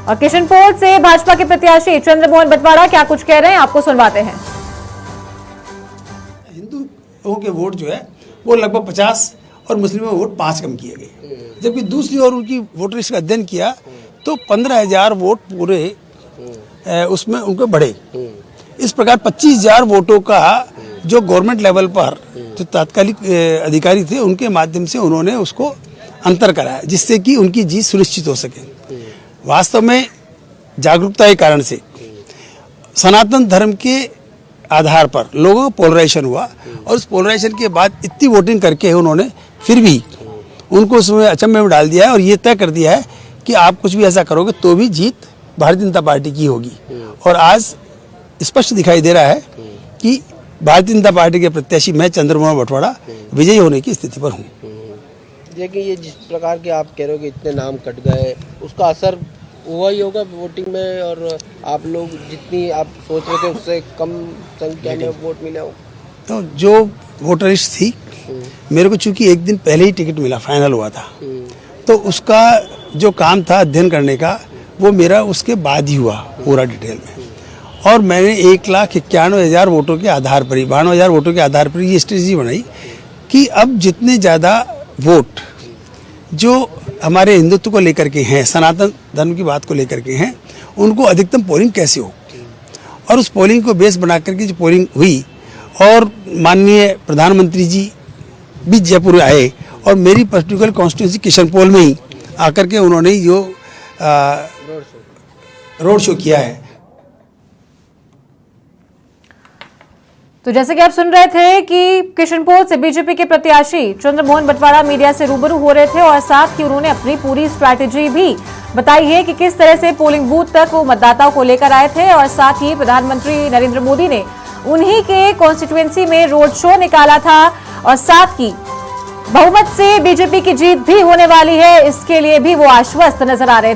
और किशनपोल से भाजपा के प्रत्याशी चंद्रमोहन बटवाड़ा क्या कुछ कह रहे हैं, आपको सुनवाते हैं। हिंदुओं के वोट जो है वो लगभग 50 और मुस्लिमों के वोट 5 कम किए गए, जबकि दूसरी ओर उनकी वोटर लिस्ट का अध्ययन किया तो 15,000 वोट पूरे उसमें उनको बढ़े। इस प्रकार 25,000 वोटों का जो गवर्नमेंट लेवल पर जो तात्कालिक अधिकारी थे उनके माध्यम से उन्होंने उसको अंतर कराया, जिससे कि उनकी जीत सुनिश्चित हो सके। वास्तव में जागरूकता के कारण से सनातन धर्म के आधार पर लोगों का पोलराइजेशन हुआ और उस पोलराइजेशन के बाद इतनी वोटिंग करके उन्होंने फिर भी उनको उसमें अचंभे में डाल दिया है और ये तय कर दिया है कि आप कुछ भी ऐसा करोगे तो भी जीत भारतीय जनता पार्टी की होगी। और आज स्पष्ट दिखाई दे रहा है कि भारतीय जनता पार्टी के प्रत्याशी मैं चंद्रमोहन बटवाड़ा विजयी होने की स्थिति पर हूँ। देखिए, ये जिस प्रकार के आप कह रहे हो कि इतने नाम कट गए, उसका असर हुआ ही होगा वोटिंग में, और आप लोग जितनी आप सोच रहे थे उससे कम संख्या में वोट मिला हो। तो जो वोटर लिस्ट थी, मेरे को चूंकि एक दिन पहले ही टिकट मिला, फाइनल हुआ था, तो उसका जो काम था अध्ययन करने का वो मेरा उसके बाद ही हुआ पूरा डिटेल में। और मैंने 1,91,000 वोटों के आधार पर ही 92,000 वोटों के आधार पर ये स्ट्रेटजी बनाई कि अब जितने ज़्यादा वोट जो हमारे हिंदुत्व को लेकर के हैं, सनातन धर्म की बात को लेकर के हैं, उनको अधिकतम पोलिंग कैसे हो। और उस पोलिंग को बेस बना करके जो पोलिंग हुई और माननीय प्रधानमंत्री जी भी जयपुर आए और मेरी पर्टिकुलर कॉन्स्टिट्यूंसी किशनपोल में ही आकर के उन्होंने जो रोड शो किया है। तो जैसे कि आप सुन रहे थे कि किशनपोल से बीजेपी के प्रत्याशी चंद्रमोहन बटवाड़ा मीडिया से रूबरू हो रहे थे और साथ ही उन्होंने अपनी पूरी स्ट्रैटेजी भी बताई है कि किस तरह से पोलिंग बूथ तक वो मतदाताओं को लेकर आए थे। और साथ ही प्रधानमंत्री नरेंद्र मोदी ने उन्हीं के कॉन्स्टिट्यूएंसी में रोड शो निकाला था और साथ ही बहुमत से बीजेपी की जीत भी होने वाली है, इसके लिए भी वो आश्वस्त नजर आ रहे